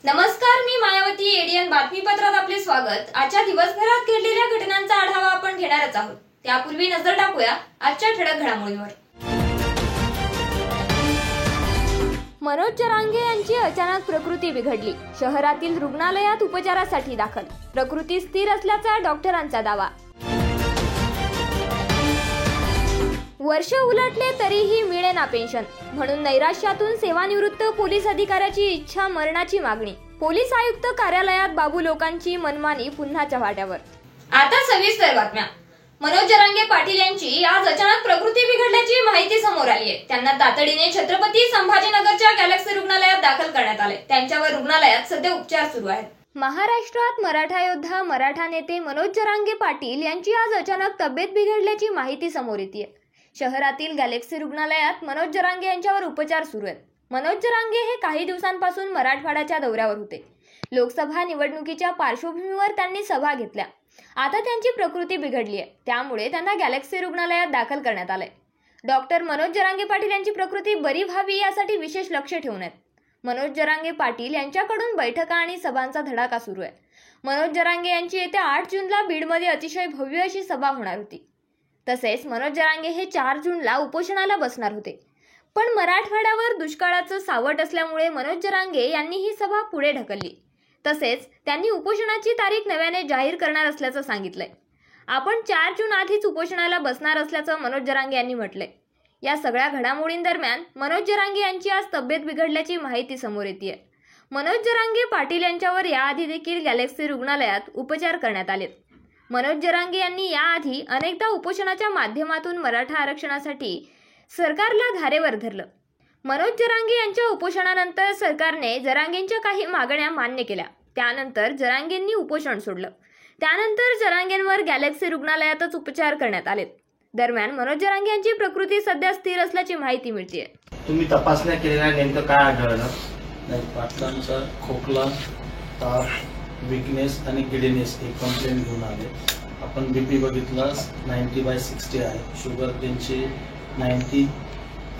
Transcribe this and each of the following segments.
नमस्कार, मी मायावती. एडीएन बातमीपत्रात आपले स्वागत. आजच्या दिवसभरात घडलेल्या घटनांचा आढावा आपण घेणारच आहोत. त्यापूर्वी नजर टाकूया आजच्या ठळक घडामोडींवर. मनोज जरांगे यांची अचानक प्रकृती बिघडली. शहरातील रुग्णालयात उपचारासाठी दाखल. प्रकृती स्थिर असल्याचा डॉक्टरांचा दावा. वर्ष उलटले तरीही मिळेना पेन्शन, म्हणून नैराश्यातून सेवानिवृत्त पोलीस अधिकाऱ्याची इच्छा मरणाची मागणी. पोलीस आयुक्त कार्यालयात बाबू लोकांची मनमानी पुन्हा चव्हाट्यावर. आता सविस्तर बातम्या. मनोज जरांगे पाटील यांची आज अचानक प्रकृती बिघडल्याची माहिती समोर आली आहे. त्यांना तातडीने छत्रपती संभाजीनगरच्या गॅलेक्सी रुग्णालयात दाखल करण्यात आले. त्यांच्यावर रुग्णालयात सध्या उपचार सुरू आहेत. महाराष्ट्रात मराठा योद्धा, मराठा नेते मनोज जरांगे पाटील यांची आज अचानक तब्येत बिघडल्याची माहिती समोर येते. शहरातील गॅलेक्सी रुग्णालयात मनोज जरांगे यांच्यावर उपचार सुरू आहेत. मनोज जरांगे हे काही दिवसांपासून मराठवाड्याच्या दौऱ्यावर होते. लोकसभा निवडणुकीच्या पार्श्वभूमीवर त्यांनी सभा घेतल्या. आता त्यांची प्रकृती बिघडली आहे, त्यामुळे त्यांना गॅलेक्सी रुग्णालयात दाखल करण्यात आलंय. डॉक्टर मनोज जरांगे पाटील यांची प्रकृती बरी व्हावी यासाठी विशेष लक्ष ठेवून आहेत. मनोज जरांगे पाटील यांच्याकडून बैठका आणि सभांचा धडाका सुरू आहे. मनोज जरांगे यांची येत्या 8 जूनला बीडमध्ये अतिशय भव्य अशी सभा होणार होती. तसेच मनोज जरांगे हे 4 जूनला उपोषणाला बसणार होते. पण मराठवाड्यावर दुष्काळाचं सावट असल्यामुळे मनोज जरांगे यांनी ही सभा पुढे ढकलली. तसेच त्यांनी उपोषणाची तारीख नव्याने जाहीर करणार असल्याचं सांगितलंय. आपण 4 जून आधीच उपोषणाला बसणार असल्याचं मनोज जरांगे यांनी म्हटलंय. या सगळ्या घडामोडींदरम्यान मनोज जरांगे यांची आज तब्येत बिघडल्याची माहिती समोर येते. मनोज जरांगे पाटील यांच्यावर याआधी देखील गॅलेक्सी रुग्णालयात उपचार करण्यात आलेत. मनोज जरांगे यांनी याआधी अनेकदा उपोषणाच्या माध्यमातून मराठा आरक्षणासाठी सरकारला धारेवर धरलं. मनोज जरांगे यांच्या उपोषणानंतर सरकारने जरांगेंच्या काही मागण्या मान्य केल्या. त्यानंतर जरांगेंनी उपोषण सोडलं. त्यानंतर जरांगेंवर गॅलेक्सी रुग्णालयातच उपचार करण्यात आलेत. दरम्यान मनोज जरांगे यांची प्रकृती सध्या स्थिर असल्याची माहिती मिळते. तुम्ही तपासण्या केलेल्या नेमकं काय आढळलं? नाही, पाटलांचा खोकला, ताप, वीकनेस आणि गिडीनेस एक कंप्लेंट घेऊन आले. आपण बीपी बघितला 90/60 आहे. शुगर त्यांची 90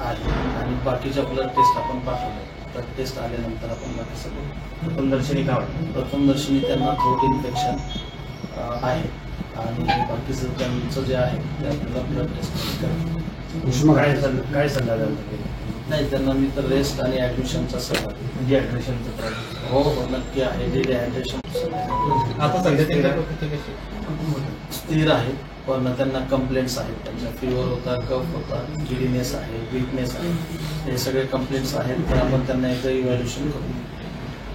आहे आणि बाकीच्या ब्लड टेस्ट आपण पाठवले. ब्लड टेस्ट आल्यानंतर आपण बाकी सगळं प्रथमदर्शनी काय वाटतं? प्रथमदर्शनी त्यांना थ्रोट इन्फेक्शन आहे आणि बाकीचं त्यांचं जे आहे ते आपल्याला ब्लड टेस्ट करायचं. काय सल्ला द्याल? नाही, त्यांना मी तर रेस्ट आणि ऍडमिशनचा सल्ला देतो. डिहायड्रेशनचा त्रास हो नक्की आहे. डिहायड्रेशन आता सध्या स्थिर आहे, पण त्यांना कंप्लेंट्स आहेत. त्यांचा फीवर होता, कफ होता, गिडीनेस आहे, वीकनेस आहे. हे सगळे कंप्लेंट्स आहेत. तर आपण त्यांना एकदा इव्हॅल्युएशन करू.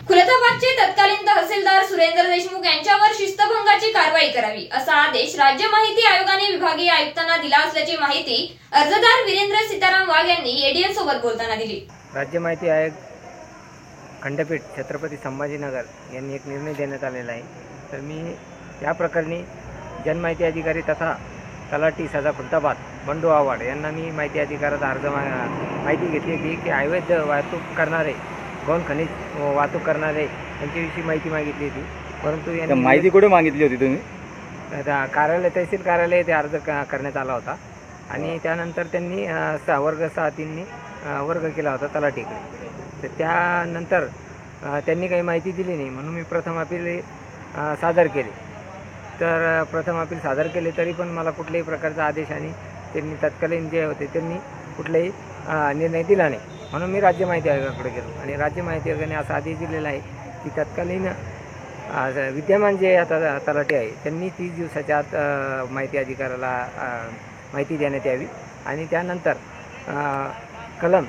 खुलताबादचे तत्कालीन तहसीलदार सुरेंद्र देशमुख यांच्यावर शिस्तभंगाची कारवाई करावी असा आदेश राज्य माहिती आयोगाने विभागीय आयुक्तांना दिला असल्याची माहिती अर्जदार वीरेंद्र सीताराम वाघ यांनी एडीएन सोबत बोलताना दिली. राज्य माहिती आयोग खंडपीठ छत्रपती संभाजीनगर यांनी एक निर्णय देण्यात आलेला आहे. तर मी या प्रकरणी जनमाहिती अधिकारी तथा तलाठी सजा खुलताबाद बंडू आव्हाड यांना मी माहिती अधिकारात अर्ज माहिती घेतली होती की अवैध वाहतूक करणारे, गौण खनिज वाहतूक करणारे यांच्याविषयी माहिती मागितली होती. परंतु यांनी माहिती कुठे मागितली होती तुम्ही? कार्यालय, तहसील कार्यालय ते अर्ज करण्यात आला होता आणि त्यानंतर त्यांनी वर्ग 6-3 वर्ग केला होता तलाठीकडे. तर त्यानंतर त्यांनी काही माहिती दिली नाही, म्हणून मी प्रथम अपील सादर केले. तर प्रथम अपील सादर केले तरी पण मला कुठल्याही प्रकारचा आदेश आणि त्यांनी तत्कालीन जे होते त्यांनी कुठलाही निर्णय दिला नाही. म्हणून मी राज्य माहिती आयोगाकडे गेलो आणि राज्य माहिती आयोगाने असा आदेश दिलेला आहे की तत्कालीन विद्यमान जे आता तलाठी आहे त्यांनी 30 दिवसाच्या आत माहिती अधिकाऱ्याला माहिती देण्यात यावी आणि त्यानंतर कलम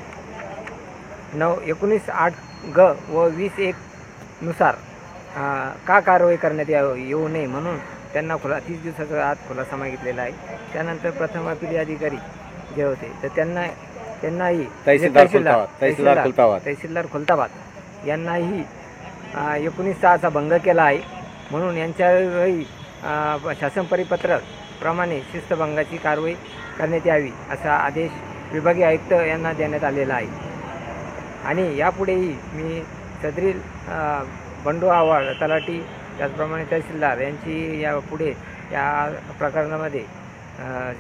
19(8) ग व 20(1) नुसार का कारवाई करण्यात येऊ नये म्हणून त्यांना 30 दिवसाच्या आत खुलासा मागितलेला आहे. त्यानंतर प्रथम अपील अधिकारी जे होते तर त्यांनाही तहसीलदार खुलताबाद यांनाही 19(6) चा भंग केला आहे. म्हणून यांच्यावरही शासन परिपत्रक प्रमाणे शिस्तभंगाची कारवाई करण्यात यावी असा आदेश विभागीय आयुक्त यांना देण्यात आलेला आहे. आणि यापुढेही मी सदरील बंडू आव्हाड तलाठी त्याचप्रमाणे तहसीलदार यांची यापुढे या प्रकरणामध्ये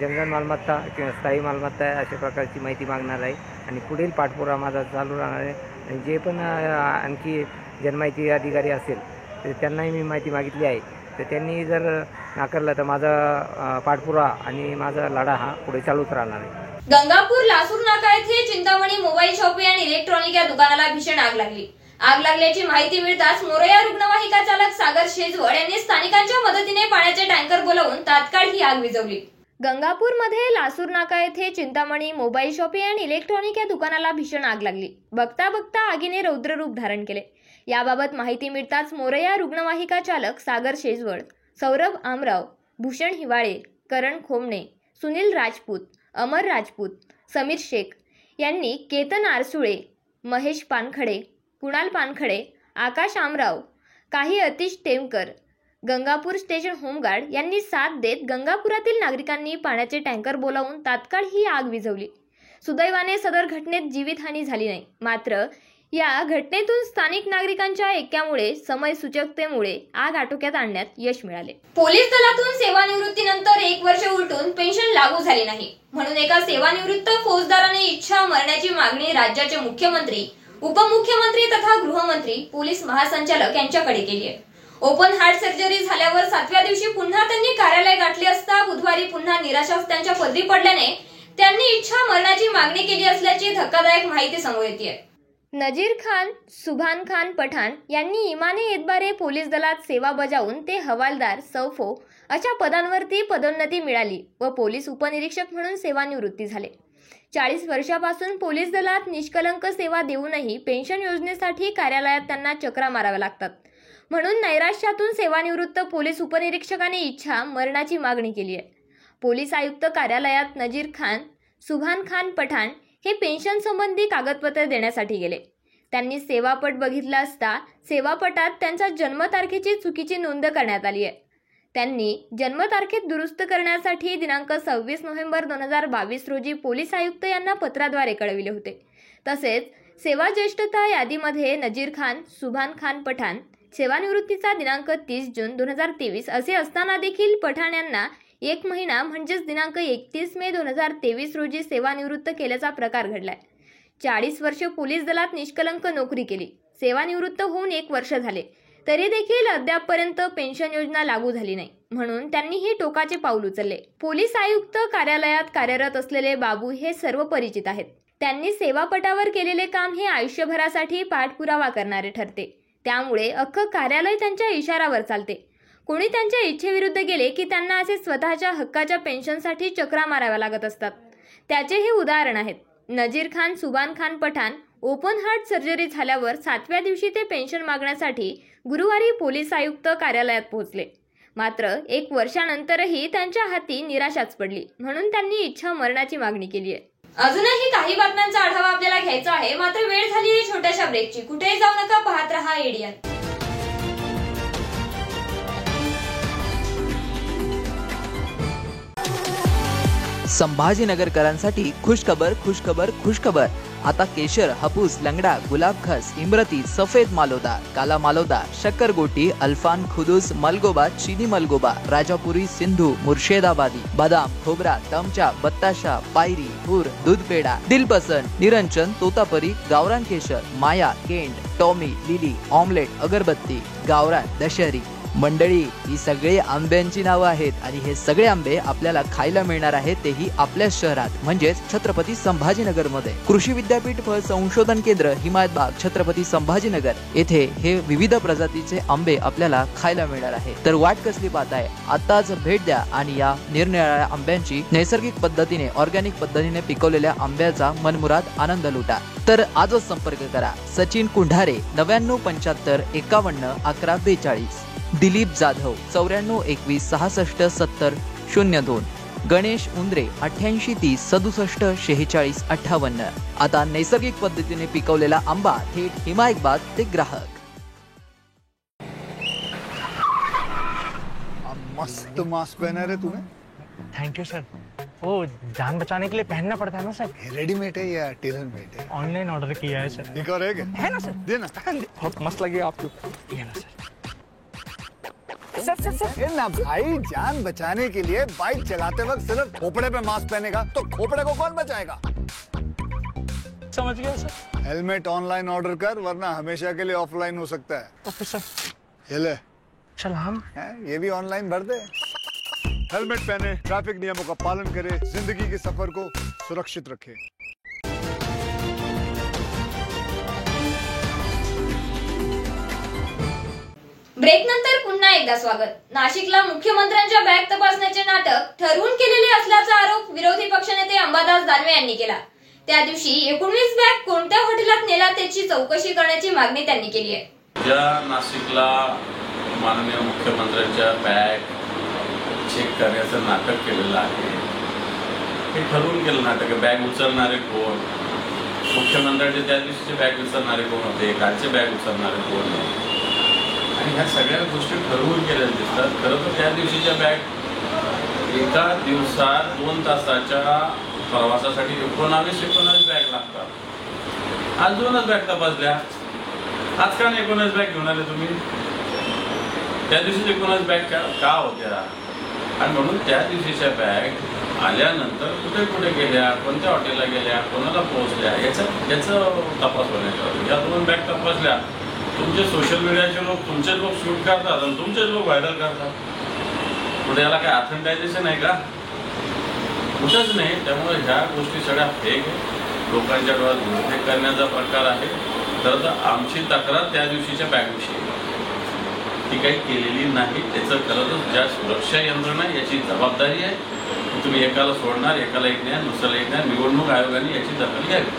जनधन मालमत्ता किंवा स्थायी मालमत्ता अशा प्रकारची माहिती मागणार आहे आणि पुढील पाठपुरावा माझा चालू राहणार आहे. आणि जे पण आणखी जनमाहिती अधिकारी असेल तर त्यांनाही मी माहिती मागितली आहे, तर त्यांनी जर नाकारलं तर माझा पाठपुरावा आणि माझा लढा हा पुढे चालूच राहणार आहे. गंगापूर लासूर नाका येथे चिंतामणी मोबाईल शॉप आणि इलेक्ट्रॉनिक या दुकानाला भीषण आग लागली. आग लागल्याची माहिती मिळताच मोरया रुग्णवाहिका चालक सागर शेजवळ यांनी स्थानिकांच्या मदतीने पाण्याचे टँकर बोलावून तात्काळ ही आग विझवली. गंगापूरमध्ये लासूर नाका येथे चिंतामणी मोबाईल शॉप आणि इलेक्ट्रॉनिक या दुकानाला भीषण आग लागली. बघता बघता आगीने रौद्र रूप धारण केले. याबाबत माहिती मिळताच मोरया रुग्णवाहिका चालक सागर शेजवळ, सौरभ आमराव, भूषण हिवाळे, करण खोमणे, सुनील राजपूत, अमर राजपूत, समीर शेख यांनी केतन आरसुळे, महेश पानखडे, कुणाल पानखडे, आकाश आमराव, काही अतिश टेमकर, गंगापूर स्टेशन होमगार्ड यांनी साथ देत गंगापुरातील नागरिकांनी पाण्याचे टँकर बोलावून तात्काळ ही आग विझवली. सुदैवाने सदर घटनेत जीवितहानी झाली नाही. मात्र या घटनेतून स्थानिक नागरिकांच्या ऐक्यामुळे समयसूचकतेमुळे आग आटोक्यात आणण्यात यश मिळाले. पोलीस दलातून सेवानिवृत्तीनंतर 1 वर्ष उलटून पेन्शन लागू झाली नाही म्हणून एका सेवानिवृत्त फौजदाराने इच्छा मरणाची मागणी राज्याचे मुख्यमंत्री, उपमुख्यमंत्री तथा गृहमंत्री, पोलीस महासंचालक यांच्याकडे केली आहे. ओपन हार्ट सर्जरी झाल्यावर 7व्या दिवशी पुन्हा त्यांनी कार्यालय गाठले असता बुधवारी पुन्हा निराशाच त्यांच्या पदरी पडल्याने त्यांनी इच्छा मरणाची मागणी केली असल्याची धक्कादायक माहिती समोर येते. नजीर खान, सुभान खान पठाण यांनी इमाने एतबारे पोलीस दलात सेवा बजावून ते हवालदार, सौफो अशा पदांवरती पदोन्नती मिळाली व पोलीस उपनिरीक्षक म्हणून सेवानिवृत्ती झाले. 40 वर्षापासून पोलीस दलात निष्कलंक सेवा देऊनही पेन्शन योजनेसाठी कार्यालयात त्यांना चक्रा माराव्या लागतात. म्हणून नैराश्यातून सेवानिवृत्त पोलीस उपनिरीक्षकाने इच्छा मरणाची मागणी केली आहे. पोलीस आयुक्त कार्यालयात नजीर खान, सुभान खान पठाण हे पेन्शन संबंधी कागदपत्र देण्यासाठी गेले. त्यांनी सेवापट बघितला असता सेवापटात त्यांच्या जन्मतारखेची चुकीची नोंद करण्यात आली आहे. त्यांनी जन्मतारखेत दुरुस्त करण्यासाठी दिनांक 26 नोव्हेंबर 2022 रोजी पोलीस आयुक्त यांना पत्राद्वारे कळविले होते. तसेच सेवा ज्येष्ठता यादीमध्ये नजीर खान, सुभान खान पठाण सेवानिवृत्तीचा दिनांक 30 जून 2023 असे असताना देखील पठाण यांना 1 महिना म्हणजेच दिनांक 31 मे 2023 रोजी सेवानिवृत्त केल्याचा प्रकार घडलाय. 40 वर्ष पोलीस दलात निष्कलंक नोकरी केली. सेवानिवृत्त होऊन 1 वर्ष झाले तरी देखील अद्यापपर्यंत पेन्शन योजना लागू झाली नाही. म्हणून त्यांनी हे टोकाचे पाऊल उचलले. पोलीस आयुक्त कार्यालयात कार्यरत असलेले बाबू हे सर्व परिचित आहेत. त्यांनी सेवापटावर केलेले काम हे आयुष्यभरासाठी पाठपुरावा करणारे ठरते. त्यामुळे अख्खं कार्यालय त्यांच्या इशारावर चालते. कोणी त्यांच्या इच्छेविरुद्ध गेले की त्यांना असे स्वतःच्या हक्काच्या पेन्शनसाठी चक्रा माराव्या लागत असतात. त्याचे हे उदाहरण आहेत. Nazir Khan, Subhan Khan Pathan open heart surgery झाल्यावर 7व्या दिवशी ते पेन्शन मागण्यासाठी गुरुवारी पोलीस आयुक्त कार्यालयात पोहोचले. मात्र 1 वर्षानंतरही त्यांच्या हाती निराशाच पडली. म्हणून त्यांनी इच्छा मरणाची मागणी केली आहे. अजूनही काही बातम्यांचा आढावा आपल्याला घ्यायचा आहे. मात्र वेळ झाली आहे छोट्याशा ब्रेकची. कुठेही जाऊ नका, पाहत रहा एडीएन. संभाजीनगरकरांसाठी खुशखबर खुशखबर खुशखबर. आता केशर, हापूस, लंगडा, गुलाब खास, इमरती, सफेद मालोदा, काला मालोदा, शक्करगोटी, अल्फान, खुदूस, मलगोबा, चीनी मलगोबा, राजापुरी, सिंधू, मुर्शेदाबादी, बदाम, खोबरा, तमचा, बत्ताशा, पायरी, हुर, दूध पेडा, दिलपसंद, निरंजन, तोतापरी, गावरान केशर, माया, केंड, टॉमी, लिली, ऑमलेट, अगरबत्ती, गावरान, दशहरी. मंडळी, ही सगळे आंब्यांची नावं आहेत आणि हे सगळे आंबे आपल्याला खायला मिळणार आहेत तेही आपल्या शहरात म्हणजेच छत्रपती संभाजीनगर मध्ये. कृषी विद्यापीठ फळ संशोधन केंद्र, हिमायतबाग, छत्रपती संभाजीनगर येथे हे विविध प्रजातीचे आंबे आपल्याला खायला मिळणार आहे. तर वाट कसली पाहताय? आताच भेट द्या आणि या निरनिराळ्या आंब्यांची नैसर्गिक पद्धतीने, ऑर्गॅनिक पद्धतीने पिकवलेल्या आंब्याचा मनमुराद आनंद लुटा. तर आजच संपर्क करा. सचिन कुंढारे 9975 51 11 42, दिलीप जाधव 94 21 66 70 02, गणेश उंद्रे 88 30 67 46 58. आता नैसर्गिक पद्धतीने पिकवलेला आंबा थेट हिमायतबाग ते ग्राहक. मस्त मास्क पहना रे तूने। Thank you sir. वो जान बचाने के लिए पहनना पड़ता है ना सर। रेडीमेड है या टेलर मेड है? ऑनलाइन ऑर्डर किया है सर। एक और है क्या? है ना सर। देना। बहुत मस्त लगे आपको। ये ना सर। ये ना भाई, जान बचाने के लिए बाइक चलाते वक्त सिर्फ खोपड़े पे मास्क पहनेगा तो खोपड़े को कौन बचाएगा? समझ गया सर। हेलमेट ऑनलाइन ऑर्डर कर, वरना हमेशा के लिए ऑफलाइन हो सकता है। Okay sir. ये ले। चल हम ये भी ऑनलाइन भर दे। हेलमेट पहने, ट्रैफिक नियमों का पालन करे, जिंदगी के सफर को सुरक्षित रखे। ब्रेक नंतर पुन्हा एकदा स्वागत। नाशिकला मुख्यमंत्र्यांच्या बॅग तपासण्याचे नाटक ठरवून केलेले असल्याचा आरोप विरोधी पक्षनेते अंबादास दानवे यांनी केला। त्या दिवशी 19 बॅग कोणत्या हॉटेलात नेला त्याची चौकशी करण्याची मागणी त्यांनी केली आहे। ज्या नाशिकला माननीय मुख्यमंत्र्यांच्या बॅग चेक करण्याचं नाटक केलेलं आहे, हे ठरवून केलं नाटक आहे। बॅग उचलणारे कोण, मुख्यमंत्र्यांचे त्या दिवशीचे बॅग उचलणारे कोण होते, कालचे बॅग उचलणारे कोण, आणि ह्या सगळ्या गोष्टी ठरवून केल्या दिसतात। खरं तर त्या दिवशीच्या बॅग एका दिवसात 2 तासाच्या प्रवासासाठी 19 बॅग लागतात। आज 2च बॅग तपासल्या, आज का 19 बॅग घेऊन आले तुम्ही? त्या दिवशी 19 बॅग का होत्या? आणि म्हणून त्या दिवशीच्या बॅग आल्यानंतर कुठे कुठे गेल्या, कोणत्या हॉटेलला गेल्या, कोणाला पोहोचल्या, याचं तपास होण्याच्या या 2 बॅग तपासल्या। तुमचे सोशल मीडियाचे लोक, तुमचे लोक शूट करतात आणि तुमचेच लोक व्हायरल करतात। पुढे याला काय ऑथेंटायझेशन आहे का? कुठंच नाही। त्यामुळे ह्या गोष्टी सगळ्या फेक आहे, लोकांच्या डोळ्यात धुळफेक करण्याचा प्रकार आहे। खरं तर आमची तक्रार त्या दिवशीच्या बॅगविषयी ती काही केलेली नाही। त्याचं खरं तर ज्या सुरक्षा यंत्रणा याची जबाबदारी आहे। तुम्ही एकाला सोडणार, एकाला एक न्याय, दुसऱ्याला एक न्याय। निवडणूक आयोगाने याची दखल घ्यावी।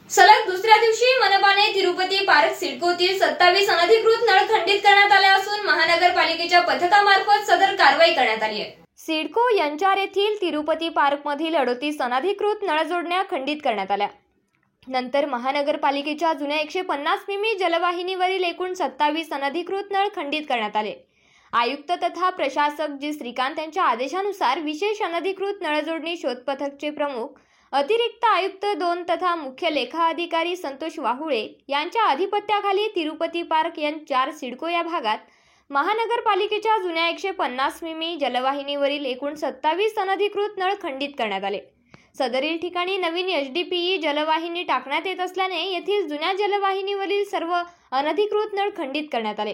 सलग दुसऱ्या दिवशी मनपाने तिरुपती पार्क सिडकोतील 27 अनधिकृत नळ खंडित करण्यात आले असून महानगरपालिकेच्या पथकामार्फत सदर कारवाई करण्यात आली आहे। सिडको यांच्यार येथील तिरुपती पार्क मधील 38 अनधिकृत नळ जोडण्या खंडित करण्यात आल्या। नंतर महानगरपालिकेच्या जुन्या 150 मिमी जलवाहिनीवरील एकूण 27 अनधिकृत नळ खंडित करण्यात आले। आयुक्त तथा प्रशासक जी श्रीकांत यांच्या आदेशानुसार विशेष अनधिकृत नळ जोडणी शोध पथकचे प्रमुख अतिरिक्त आयुक्त 2 तथा मुख्य लेखा अधिकारी संतोष वाहुळे यांच्या अधिपत्याखाली तिरुपती पार्क N4 सिडको या भागात महानगरपालिकेच्या जुन्या 150 मिमी जलवाहिनीवरील एकूण 27 अनधिकृत नळ खंडित करण्यात आले। सदरील ठिकाणी नवीन HDPE जलवाहिनी टाकण्यात येत असल्याने येथील जुन्या जलवाहिनीवरील सर्व अनधिकृत नळ खंडित करण्यात आले।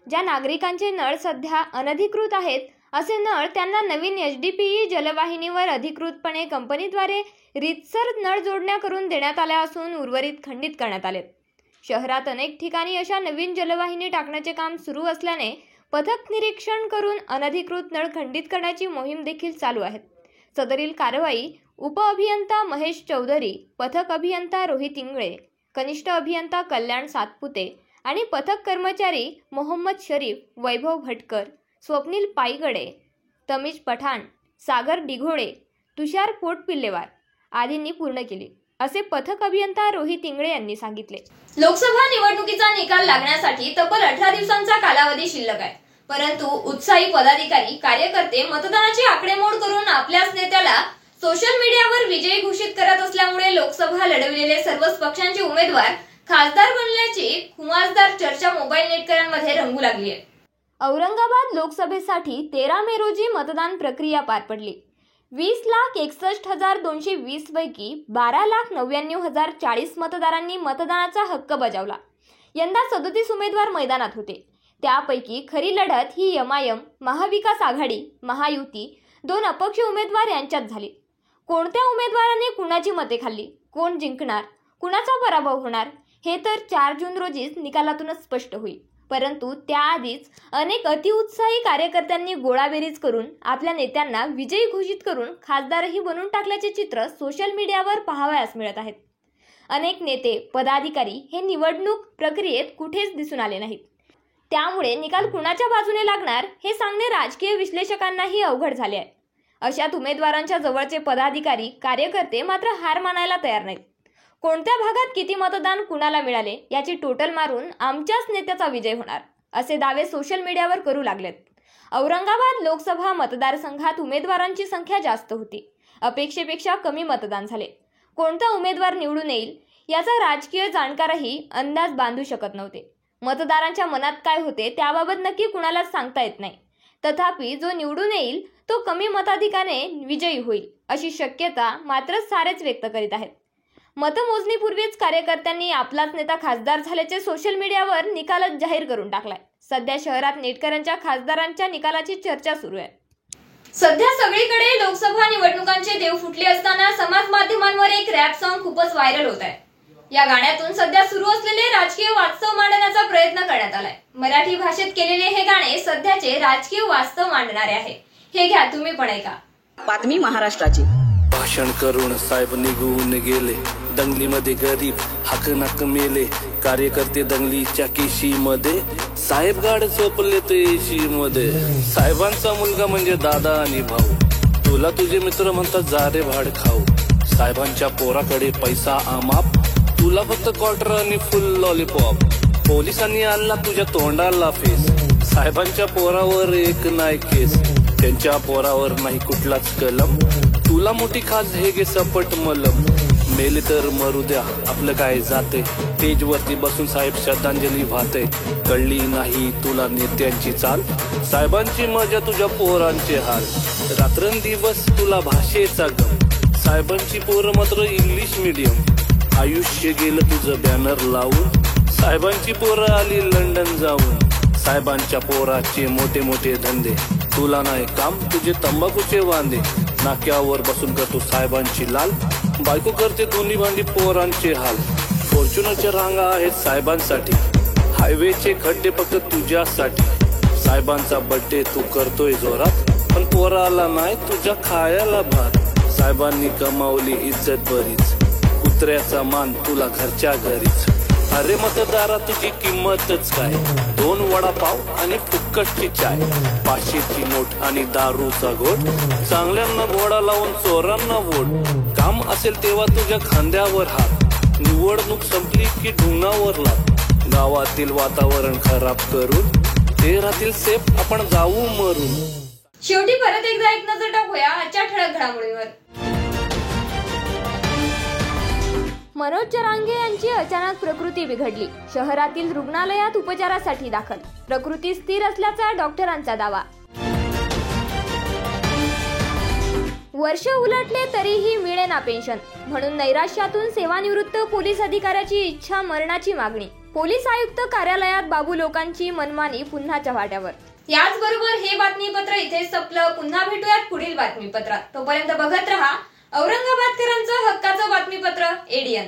ज्या नागरिकांचे नळ सध्या अनधिकृत आहेत असे नळ त्यांना नवीन HDPE जलवाहिनीवर अधिकृतपणे कंपनीद्वारे रीतसर नळ जोडण्या करून देण्यात आल्या असून उर्वरित खंडित करण्यात आले। शहरात अनेक ठिकाणी अशा नवीन जलवाहिनी टाकण्याचे काम सुरू असल्याने पथक निरीक्षण करून अनधिकृत नळ खंडित करण्याची मोहीम देखील चालू आहे। सदरील कारवाई उपअभियंता महेश चौधरी, पथक अभियंता रोहित इंगळे, कनिष्ठ अभियंता कल्याण सातपुते आणि पथक कर्मचारी मोहम्मद शरीफ, वैभव भटकर, स्वप्नील पाईगडे, तमीज पठाण, सागर डिघोळे, तुषार पोटपिल्लेवार आदींनी पूर्ण केली, असे पथक अभियंता रोहित इंगळे यांनी सांगितले। लोकसभा निवडणुकीचा निकाल लागण्यासाठी तब्बल 18 दिवसांचा कालावधी शिल्लक आहे, परंतु उत्साही पदाधिकारी कार्यकर्ते मतदानाची आकडेमोड करून आपल्याच नेत्याला सोशल मीडियावर विजयी घोषित करत असल्यामुळे लोकसभा लढविलेले सर्वच पक्षांचे उमेदवार खासदार बनल्याची खुमासदार चर्चा मोबाईल नेटकऱ्यांमध्ये रंगू लागली आहे। औरंगाबाद लोकसभेसाठी 13 मे रोजी मतदान प्रक्रिया पार पडली। 20,61,220 पैकी 12,99,040 मतदारांनी मतदानाचा हक्क बजावला। यंदा 37 उमेदवार मैदानात होते। त्यापैकी खरी लढत ही MIM, महाविकास आघाडी, महायुती, 2 अपक्ष उमेदवार यांच्यात झाली। कोणत्या उमेदवाराने कुणाची मते खाल्ली, कोण जिंकणार, कुणाचा पराभव होणार हे तर 4 जून रोजीच निकालातूनच स्पष्ट होईल। परंतु त्याआधीच अनेक अतिउत्साही कार्यकर्त्यांनी गोळाबेरीज करून आपल्या नेत्यांना विजयी घोषित करून खासदारही बनवून टाकल्याचे चित्र सोशल मीडियावर पाहावयास मिळत आहेत। अनेक नेते, पदाधिकारी हे निवडणूक प्रक्रियेत कुठेच दिसून आले नाहीत। त्यामुळे निकाल कुणाच्या बाजूने लागणार हे सांगणे राजकीय विश्लेषकांनाही अवघड झाले आहे। अशात उमेदवारांच्या जवळचे पदाधिकारी, कार्यकर्ते मात्र हार मानायला तयार नाहीत। कोणत्या भागात किती मतदान कुणाला मिळाले याची टोटल मारून आमच्याच नेत्याचा विजय होणार असे दावे सोशल मीडियावर करू लागलेत। औरंगाबाद लोकसभा मतदारसंघात उमेदवारांची संख्या जास्त होती. अपेक्षेपेक्षा कमी मतदान झाले. कोणता उमेदवार निवडून येईल याचा राजकीय जाणकारही अंदाज बांधू शकत नव्हते. मतदारांच्या मनात काय होते त्याबाबत नक्की कुणालाच सांगता येत नाही. तथापि जो निवडून येईल तो कमी मताधिकाने विजयी होईल अशी शक्यता मात्र सारेच व्यक्त करीत आहेत. मतमोजणीपूर्वीच कार्यकर्त्यांनी आपलाच नेता खासदार झाल्याचे सोशल मीडियावर निकालच जाहीर करून टाकलाय. सध्या शहरात नेटकऱ्यांच्या खासदारांच्या निकालाची चर्चा सुरू आहे. सध्या सगळीकडे लोकसभा निवडणुकांचे देव फुटले असताना समाज माध्यमांवर एक रॅप सॉन्ग खूपच व्हायरल होत आहे. या गाण्यातून सध्या सुरू असलेले राजकीय वास्तव मांडण्याचा प्रयत्न करण्यात आलाय. मराठी भाषेत केलेले हे गाणे सध्याचे राजकीय वास्तव मांडणारे आहे. हे घ्या तुम्ही पण ऐका. बातमी महाराष्ट्राची. भाषण करून साहेब निघून गेले, दंगलीमध्ये गरीब हाकनाक मेले, कार्यकर्ते दंगलीच्या केशीमध्ये, साहेब गाड झोपले ते एशी मध्ये. साहेबांचा मुलगा म्हणजे दादा आणि भाऊ, तुला तुझे मित्र म्हणतात जा रे भाड खाऊ. साहेबांच्या पोराकडे पैसा अमाप, तुला फक्त क्वार्टर आणि फुल लॉलीपॉप. पोलिसांनी आणला तुझ्या तोंडाला फेस, साहेबांच्या पोरावर एक नाही केस, त्यांच्या पोरावर नाही कुठलाच कलम. तुला मोठी खास हे गे सपट मलम, मेले तर मरू द्या आपलं काय जाते. स्टेज वरती बसून साहेब श्रद्धांजली वाहते, कळली नाही तुला नेत्यांची चाल. साहेबांची मजा तुझ्या पोरांचे हाल, रात्रंदिवस तुला भाषेचा गम. साहेबांची पोरं मात्र इंग्लिश मीडियम, आयुष्य गेलं तुझं बॅनर लावून. साहेबांची पोरं आली लंडन जाऊन, साहेबांच्या पोराचे मोठे मोठे धंदे. तुला नाही काम तुझे तंबाखूचे वांदे, नाक्यावर बसून करतो साहेबांची लाल. बायको करते दोन्ही भांडी पोरांचे हाल. फॉर्च्युनरच्या रांगा आहेत साहेबांसाठी, हायवेचे खड्डे फक्त तुझ्यासाठी. साहेबांचा बर्थडे तू करतोय जोरात, पण पोराला नाही तुझ्या खायला भात. साहेबांनी कमावली इज्जत बरीच, कुत्र्याचा मान तुला घरच्या घरीच. अरे मतदारा तुझी किंमतच काय, 2 वडापाव आणि फुक्कटची चाय. 500ची नोट आणि दारूचा घोट, चांगल्यांना घोडा लावून चोरांना वोट. काम असेल तेव्हा तुझ्या खांद्यावर हात, निवडणूक संपली की ढुंगावर लात. गावातील वातावरण खराब करून ते राहतील सेफ, आपण जाऊ मरून. शेवटी परत एकदा एक नजर टाकूया आजच्या ठळक घडामोडीवर. मनोज जरांगे यांची अचानक प्रकृती बिघडली, शहरातील रुग्णालयात उपचारासाठी दाखल. प्रकृती स्थिर असल्याचा डॉक्टरांचा दावा. वर्ष उलटले तरीही मिळेना पेन्शन, म्हणून नैराश्यातून सेवानिवृत्त पोलीस अधिकाऱ्याची इच्छा मरणाची मागणी. पोलीस आयुक्त कार्यालयात बाबू लोकांची मनमानी पुन्हा चव्हाट्यावर. याचबरोबर हे बातमीपत्र इथेच संपलं. पुन्हा भेटूयात पुढील बातमीपत्रात. तोपर्यंत बघत रहा औरंगाबादकरांचं हक्काचं बातमीपत्र ADN.